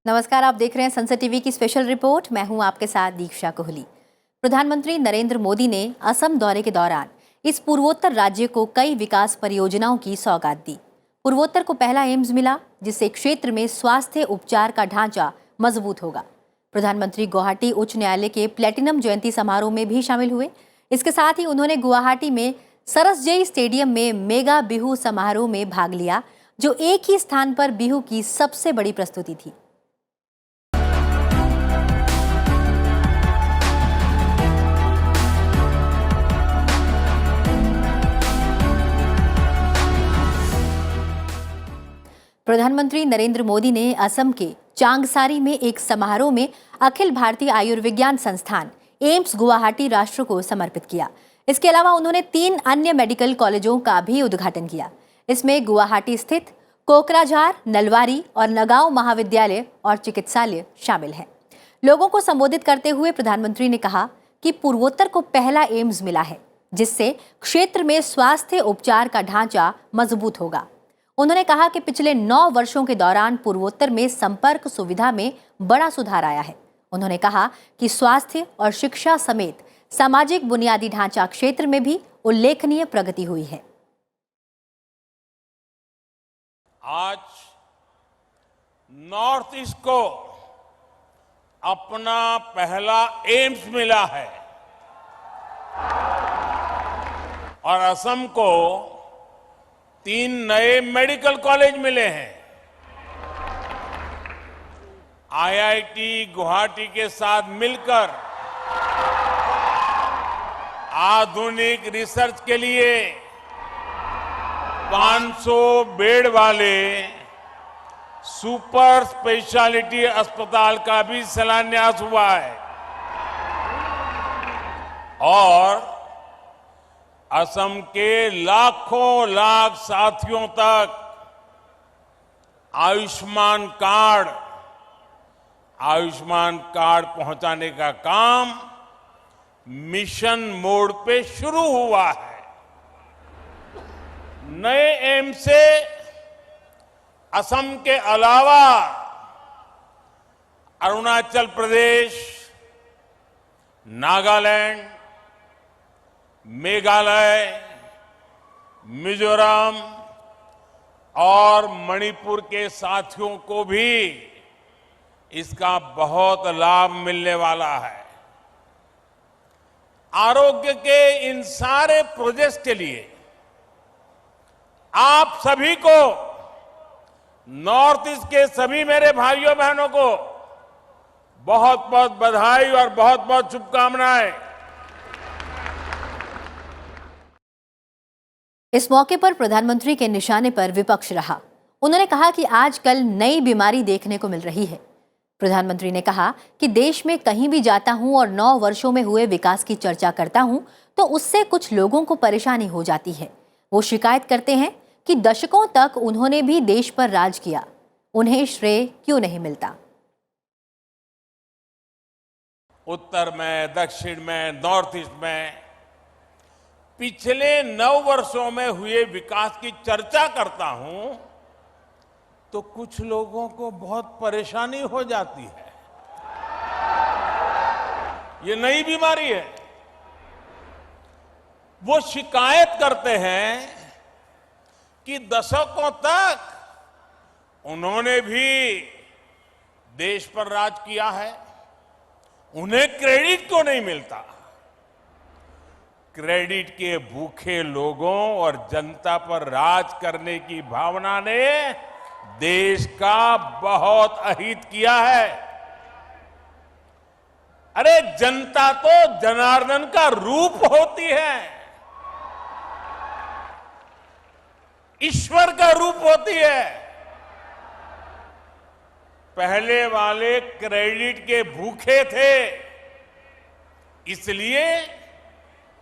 नमस्कार, आप देख रहे हैं संसद टीवी की स्पेशल रिपोर्ट। मैं हूं आपके साथ दीक्षा कोहली। प्रधानमंत्री नरेंद्र मोदी ने असम दौरे के दौरान इस पूर्वोत्तर राज्य को कई विकास परियोजनाओं की सौगात दी। पूर्वोत्तर को पहला एम्स मिला, जिससे क्षेत्र में स्वास्थ्य उपचार का ढांचा मजबूत होगा। प्रधानमंत्री गुवाहाटी उच्च न्यायालय के प्लेटिनम जयंती समारोह में भी शामिल हुए। इसके साथ ही उन्होंने गुवाहाटी में सरसजई स्टेडियम में मेगा बिहू समारोह में भाग लिया, जो एक ही स्थान पर बिहू की सबसे बड़ी प्रस्तुति थी। प्रधानमंत्री नरेंद्र मोदी ने असम के चांगसारी में एक समारोह में अखिल भारतीय आयुर्विज्ञान संस्थान एम्स गुवाहाटी राष्ट्र को समर्पित किया। इसके अलावा उन्होंने 3 अन्य मेडिकल कॉलेजों का भी उद्घाटन किया। इसमें गुवाहाटी स्थित कोकराझार, नलवारी और नगांव महाविद्यालय और चिकित्सालय शामिल हैं। लोगों को संबोधित करते हुए प्रधानमंत्री ने कहा कि पूर्वोत्तर को पहला एम्स मिला है, जिससे क्षेत्र में स्वास्थ्य उपचार का ढांचा मजबूत होगा। उन्होंने कहा कि पिछले 9 वर्षों के दौरान पूर्वोत्तर में संपर्क सुविधा में बड़ा सुधार आया है। उन्होंने कहा कि स्वास्थ्य और शिक्षा समेत सामाजिक बुनियादी ढांचा क्षेत्र में भी उल्लेखनीय प्रगति हुई है। आज नॉर्थ ईस्ट को अपना पहला एम्स मिला है और असम को 3 नए मेडिकल कॉलेज मिले हैं। आईआईटी गुवाहाटी के साथ मिलकर आधुनिक रिसर्च के लिए 500 बेड वाले सुपर स्पेशलिटी अस्पताल का भी शिलान्यास हुआ है और असम के लाखों लाख साथियों तक आयुष्मान कार्ड पहुंचाने का काम मिशन मोड पे शुरू हुआ है। नए एम्स से असम के अलावा अरुणाचल प्रदेश, नागालैंड, मेघालय, मिजोरम और मणिपुर के साथियों को भी इसका बहुत लाभ मिलने वाला है। आरोग्य के इन सारे प्रोजेक्ट्स के लिए आप सभी को, नॉर्थ ईस्ट के सभी मेरे भाइयों बहनों को बहुत बहुत बधाई और बहुत बहुत शुभकामनाएं। इस मौके पर प्रधानमंत्री के निशाने पर विपक्ष रहा। उन्होंने कहा कि आजकल नई बीमारी देखने को मिल रही है। प्रधानमंत्री ने कहा कि देश में कहीं भी जाता हूं और 9 वर्षों में हुए विकास की चर्चा करता हूं तो उससे कुछ लोगों को परेशानी हो जाती है। वो शिकायत करते हैं कि दशकों तक उन्होंने भी देश पर राज किया, उन्हें श्रेय क्यों नहीं मिलता। उत्तर में, दक्षिण में, नॉर्थ ईस्ट में पिछले 9 वर्षों में हुए विकास की चर्चा करता हूं तो कुछ लोगों को बहुत परेशानी हो जाती है। ये नई बीमारी है। वो शिकायत करते हैं कि दशकों तक उन्होंने भी देश पर राज किया है, उन्हें क्रेडिट क्यों नहीं मिलता। क्रेडिट के भूखे लोगों और जनता पर राज करने की भावना ने देश का बहुत अहित किया है। अरे जनता तो जनार्दन का रूप होती है, ईश्वर का रूप होती है। पहले वाले क्रेडिट के भूखे थे, इसलिए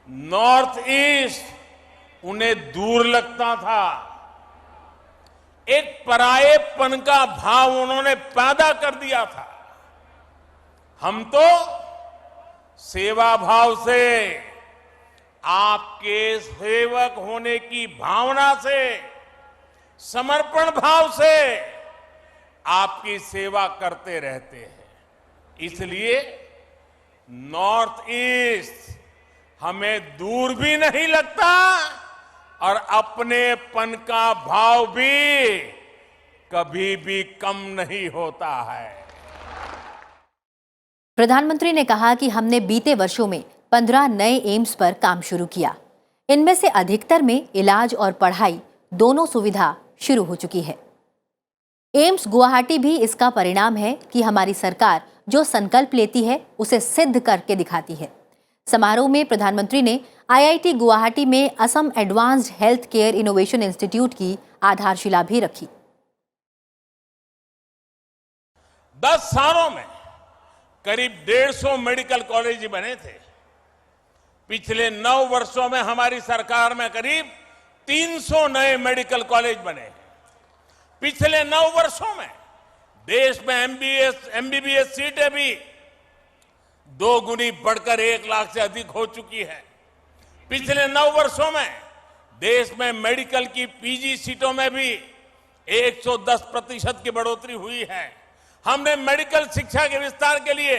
नॉर्थ ईस्ट उन्हें दूर लगता था। एक परायेपन का भाव उन्होंने पैदा कर दिया था। हम तो सेवा भाव से, आपके सेवक होने की भावना से, समर्पण भाव से आपकी सेवा करते रहते हैं। इसलिए नॉर्थ ईस्ट हमें दूर भी नहीं लगता और अपनेपन का भाव भी कभी भी कम नहीं होता है। प्रधानमंत्री ने कहा कि हमने बीते वर्षों में 15 नए एम्स पर काम शुरू किया। इनमें से अधिकतर में इलाज और पढ़ाई दोनों सुविधा शुरू हो चुकी है। एम्स गुवाहाटी भी इसका परिणाम है कि हमारी सरकार जो संकल्प लेती है उसे सिद्ध करके दिखाती है। समारोह में प्रधानमंत्री ने IIT गुवाहाटी में Assam advanced health care innovation institute की आधारशिला भी रखी। 10 सालों में करीब 150 मेडिकल कॉलेज बने थे। पिछले 9 वर्षों में हमारी सरकार में करीब 300 नए मेडिकल कॉलेज बने। पिछले 9 वर्षों में देश में MBBS सीटें भी 2 गुनी बढ़कर 1 लाख से अधिक हो चुकी है। पिछले 9 वर्षों में देश में मेडिकल की PG सीटों में भी 110% की बढ़ोतरी हुई है। हमने मेडिकल शिक्षा के विस्तार के लिए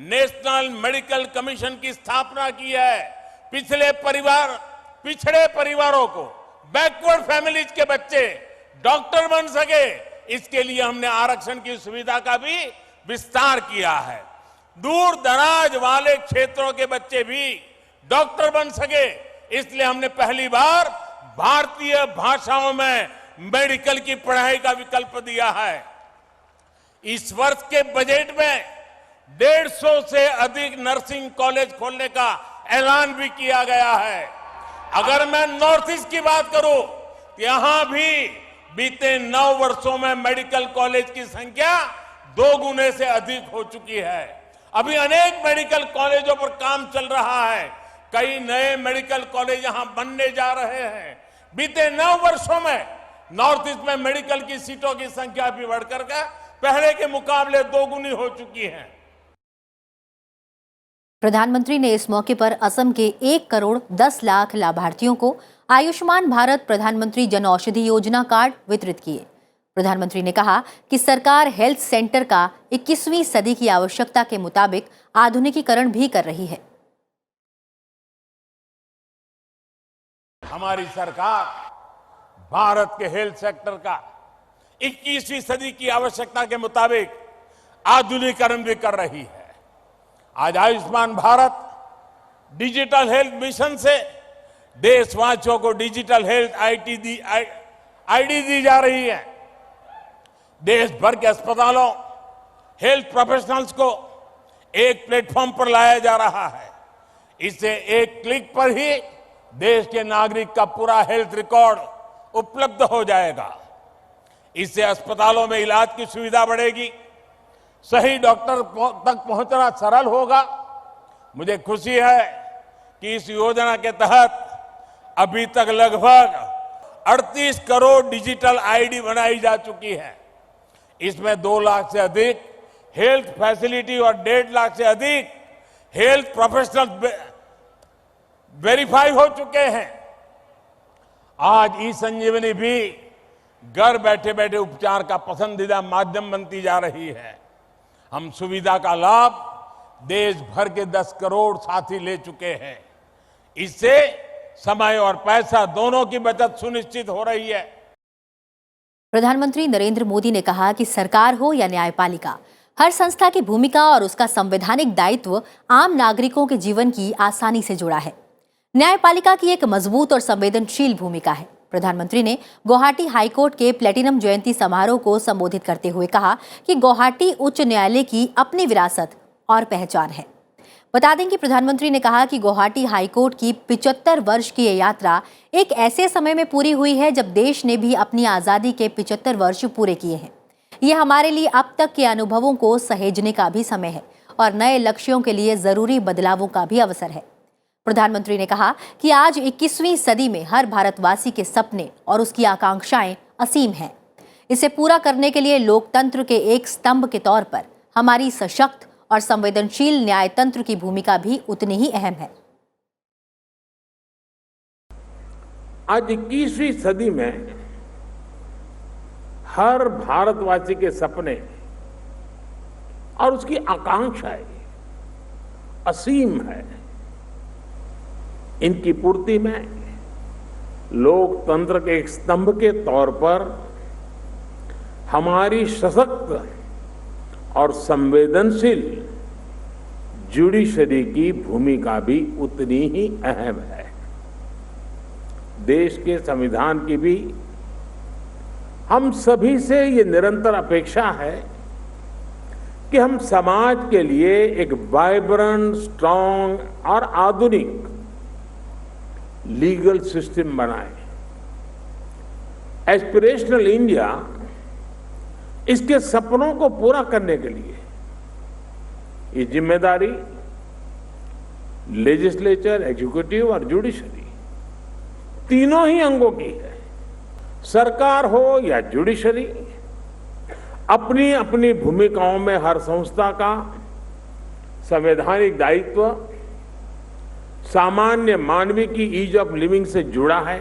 नेशनल मेडिकल कमीशन की स्थापना की है। पिछड़े परिवारों को, बैकवर्ड फैमिलीज के बच्चे डॉक्टर बन सके, इसके लिए हमने आरक्षण की सुविधा का भी विस्तार किया है। दूर दराज वाले क्षेत्रों के बच्चे भी डॉक्टर बन सके, इसलिए हमने पहली बार भारतीय भाषाओं में मेडिकल की पढ़ाई का विकल्प दिया है। इस वर्ष के बजट में 150 से अधिक नर्सिंग कॉलेज खोलने का ऐलान भी किया गया है। अगर मैं नॉर्थ ईस्ट की बात करूं, यहां भी बीते 9 वर्षों में मेडिकल कॉलेज की संख्या 2 गुने से अधिक हो चुकी है। अभी अनेक मेडिकल कॉलेजों पर काम चल रहा है। कई नए मेडिकल कॉलेज यहां बनने जा रहे हैं। बीते 9 वर्षों में नॉर्थ ईस्ट में मेडिकल की सीटों की संख्या भी बढ़कर पहले के मुकाबले 2 गुनी हो चुकी है। प्रधानमंत्री ने इस मौके पर असम के 1 करोड़ 10 लाख लाभार्थियों को आयुष्मान भारत प्रधानमंत्री जन औषधि योजना कार्ड वितरित किए। प्रधानमंत्री ने कहा कि सरकार हेल्थ सेंटर का 21वीं सदी की आवश्यकता के मुताबिक आधुनिकीकरण भी कर रही है। हमारी सरकार भारत के हेल्थ सेक्टर का 21वीं सदी की आवश्यकता के मुताबिक आधुनिकीकरण भी कर रही है। आज Ayushman Bharat digital health mission से देशवासियों को डिजिटल हेल्थ आईडी दी जा रही है। देश भर के अस्पतालों, हेल्थ प्रोफेशनल्स को एक प्लेटफॉर्म पर लाया जा रहा है। इससे एक क्लिक पर ही देश के नागरिक का पूरा हेल्थ रिकॉर्ड उपलब्ध हो जाएगा। इससे अस्पतालों में इलाज की सुविधा बढ़ेगी, सही डॉक्टर तक पहुंचना सरल होगा। मुझे खुशी है कि इस योजना के तहत अभी तक लगभग 38 करोड़ डिजिटल आईडी बनाई जा चुकी है। इसमें 2 लाख से अधिक हेल्थ फैसिलिटी और 1.5 लाख से अधिक हेल्थ प्रोफेशनल वेरीफाई हो चुके हैं। आज ई-संजीवनी भी घर बैठे बैठे उपचार का पसंदीदा माध्यम बनती जा रही है। हम सुविधा का लाभ देश भर के 10 करोड़ साथी ले चुके हैं। इससे समय और पैसा दोनों की बचत सुनिश्चित हो रही है। प्रधानमंत्री नरेंद्र मोदी ने कहा कि सरकार हो या न्यायपालिका, हर संस्था की भूमिका और उसका संवैधानिक दायित्व आम नागरिकों के जीवन की आसानी से जुड़ा है। न्यायपालिका की एक मजबूत और संवेदनशील भूमिका है। प्रधानमंत्री ने गुवाहाटी हाईकोर्ट के प्लेटिनम जयंती समारोह को संबोधित करते हुए कहा कि गुवाहाटी उच्च न्यायालय की अपनी विरासत और पहचान है। बता दें कि प्रधानमंत्री ने कहा कि गुवाहाटी हाईकोर्ट की 75 वर्ष की यह यात्रा एक ऐसे समय में पूरी हुई है जब देश ने भी अपनी आजादी के 75 वर्ष पूरे किए हैं। यह हमारे लिए अब तक के अनुभवों को सहेजने का भी समय है और नए लक्ष्यों के लिए जरूरी बदलावों का भी अवसर है। प्रधानमंत्री ने कहा कि आज 21वीं सदी में हर भारतवासी के सपने और उसकी आकांक्षाएं असीम हैं। इसे पूरा करने के लिए लोकतंत्र के एक स्तंभ के तौर पर हमारी सशक्त और संवेदनशील न्यायतंत्र की भूमिका भी उतनी ही अहम है। आज 21वीं सदी में हर भारतवासी के सपने और उसकी आकांक्षाएं असीम है। इनकी पूर्ति में लोकतंत्र के एक स्तंभ के तौर पर हमारी सशक्त और संवेदनशील जुडिशरी की भूमिका भी उतनी ही अहम है। देश के संविधान की भी हम सभी से ये निरंतर अपेक्षा है कि हम समाज के लिए एक वाइब्रेंट, स्ट्रांग और आधुनिक लीगल सिस्टम बनाएं। एस्पिरेशनल इंडिया इसके सपनों को पूरा करने के लिए ये जिम्मेदारी लेजिस्लेचर, एग्जीक्यूटिव और जुडिशरी तीनों ही अंगों की है। सरकार हो या जुडिशरी, अपनी अपनी भूमिकाओं में हर संस्था का संवैधानिक दायित्व सामान्य मानवीय की ईज ऑफ लिविंग से जुड़ा है।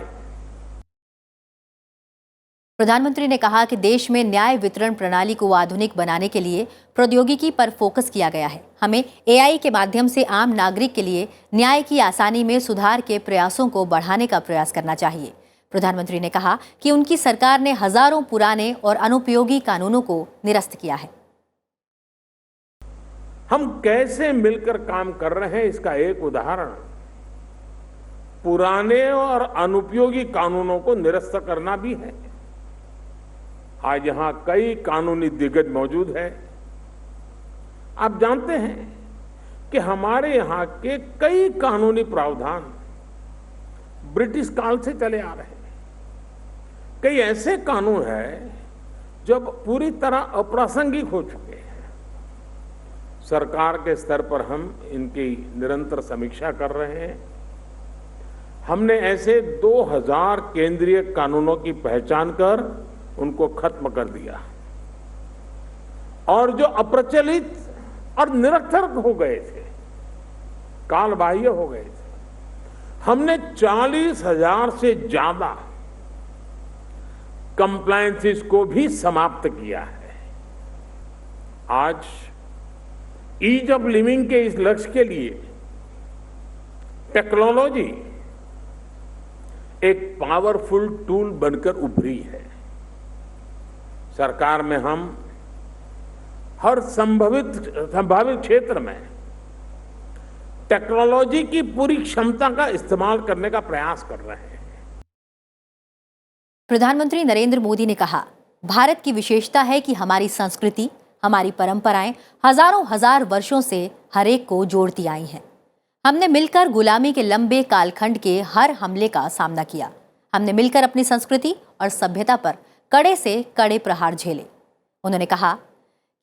प्रधानमंत्री ने कहा कि देश में न्याय वितरण प्रणाली को आधुनिक बनाने के लिए प्रौद्योगिकी पर फोकस किया गया है। हमें एआई के माध्यम से आम नागरिक के लिए न्याय की आसानी में सुधार के प्रयासों को बढ़ाने का प्रयास करना चाहिए। प्रधानमंत्री ने कहा कि उनकी सरकार ने हजारों पुराने और अनुपयोगी कानूनों को निरस्त किया है। हम कैसे मिलकर काम कर रहे हैं, इसका एक उदाहरण पुराने और अनुपयोगी कानूनों को निरस्त करना भी है। आज यहां कई कानूनी दिग्गज मौजूद है। आप जानते हैं कि हमारे यहां के कई कानूनी प्रावधान ब्रिटिश काल से चले आ रहे हैं। कई ऐसे कानून हैं जो पूरी तरह अप्रासंगिक हो चुके हैं। सरकार के स्तर पर हम इनकी निरंतर समीक्षा कर रहे हैं। हमने ऐसे 2000 केंद्रीय कानूनों की पहचान कर उनको खत्म कर दिया और जो अप्रचलित और निरर्थक हो गए थे, कालबाह्य हो गए थे, हमने 40,000 से ज्यादा कंप्लायंसेस को भी समाप्त किया है। आज ईज ऑफ लिविंग के इस लक्ष्य के लिए टेक्नोलॉजी एक पावरफुल टूल बनकर उभरी है। सरकार में हम हर संभावित क्षेत्र में टेक्नोलॉजी की पूरी क्षमता का इस्तेमाल करने का प्रयास कर रहे हैं। प्रधानमंत्री नरेंद्र मोदी ने कहा, भारत की विशेषता है कि हमारी संस्कृति, हमारी परंपराएं हजारों हजार वर्षों से हर एक को जोड़ती आई हैं। हमने मिलकर गुलामी के लंबे कालखंड के हर हमले का सामना किया। हमने मिलकर अपनी संस्कृति और सभ्यता पर कड़े से कड़े प्रहार झेले। उन्होंने कहा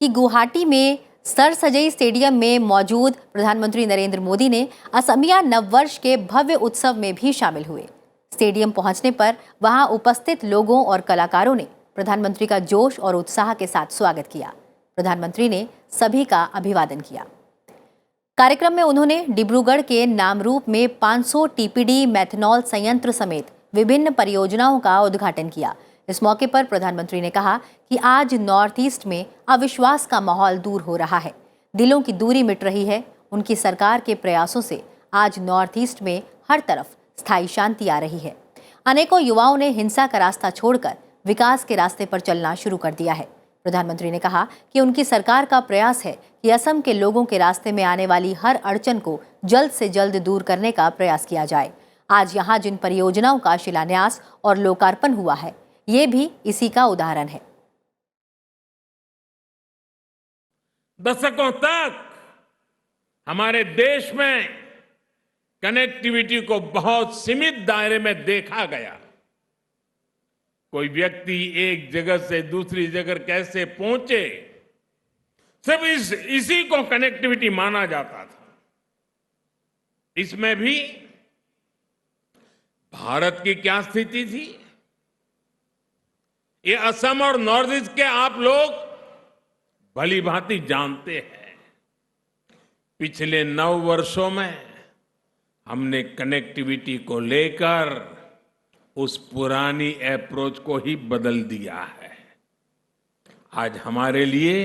कि गुवाहाटी में सर सजई स्टेडियम में मौजूद प्रधानमंत्री नरेंद्र मोदी ने असमिया नववर्ष के भव्य उत्सव में भी शामिल हुए। स्टेडियम पहुंचने पर वहां उपस्थित लोगों और कलाकारों ने प्रधानमंत्री का जोश और उत्साह के साथ स्वागत किया। प्रधानमंत्री ने सभी का अभिवादन किया। कार्यक्रम में उन्होंने डिब्रूगढ़ के नामरूप में 500 टीपीडी मेथनॉल संयंत्र समेत विभिन्न परियोजनाओं का उद्घाटन किया। इस मौके पर प्रधानमंत्री ने कहा कि आज नॉर्थ ईस्ट में अविश्वास का माहौल दूर हो रहा है, दिलों की दूरी मिट रही है। उनकी सरकार के प्रयासों से आज नॉर्थ ईस्ट में हर तरफ स्थायी शांति आ रही है। अनेकों युवाओं ने हिंसा का रास्ता छोड़कर विकास के रास्ते पर चलना शुरू कर दिया है। प्रधानमंत्री ने कहा कि उनकी सरकार का प्रयास है कि असम के लोगों के रास्ते में आने वाली हर अड़चन को जल्द से जल्द दूर करने का प्रयास किया जाए। आज यहाँ जिन परियोजनाओं का शिलान्यास और लोकार्पण हुआ है, ये भी इसी का उदाहरण है। दशकों तक हमारे देश में कनेक्टिविटी को बहुत सीमित दायरे में देखा गया। कोई व्यक्ति एक जगह से दूसरी जगह कैसे पहुंचे, सब इसी को कनेक्टिविटी माना जाता था। इसमें भी भारत की क्या स्थिति थी, ये असम और नॉर्थ ईस्ट के आप लोग भली भांति जानते हैं। पिछले 9 वर्षों में हमने कनेक्टिविटी को लेकर उस पुरानी अप्रोच को ही बदल दिया है। आज हमारे लिए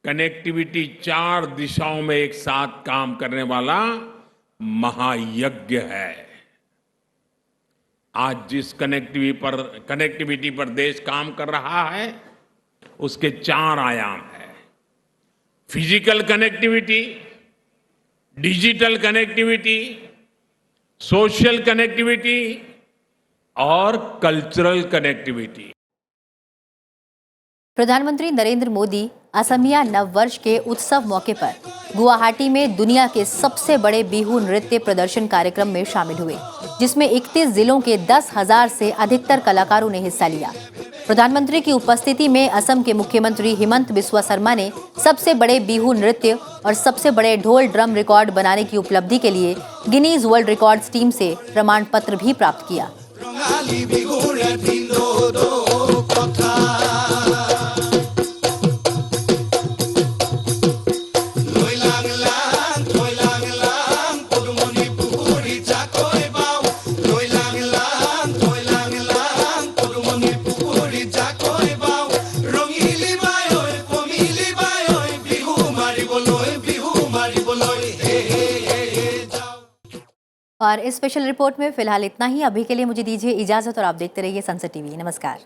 कनेक्टिविटी 4 दिशाओं में एक साथ काम करने वाला महायज्ञ है। आज जिस कनेक्टिविटी पर देश काम कर रहा है उसके 4 आयाम हैं। Physical connectivity, digital connectivity, social connectivity और कल्चरल कनेक्टिविटी। प्रधानमंत्री नरेंद्र मोदी असमिया नववर्ष के उत्सव मौके पर गुवाहाटी में दुनिया के सबसे बड़े बिहू नृत्य प्रदर्शन कार्यक्रम में शामिल हुए, जिसमें 31 जिलों के 10,000 से अधिकतर कलाकारों ने हिस्सा लिया। प्रधानमंत्री की उपस्थिति में असम के मुख्यमंत्री हिमंत बिस्वा शर्मा ने सबसे बड़े बिहू नृत्य और सबसे बड़े ढोल ड्रम रिकॉर्ड बनाने की उपलब्धि के लिए गिनीज वर्ल्ड रिकॉर्ड्स टीम से प्रमाण पत्र भी प्राप्त किया। और इस स्पेशल रिपोर्ट में फिलहाल इतना ही। अभी के लिए मुझे दीजिए इजाजत और आप देखते रहिए संसद टीवी। नमस्कार।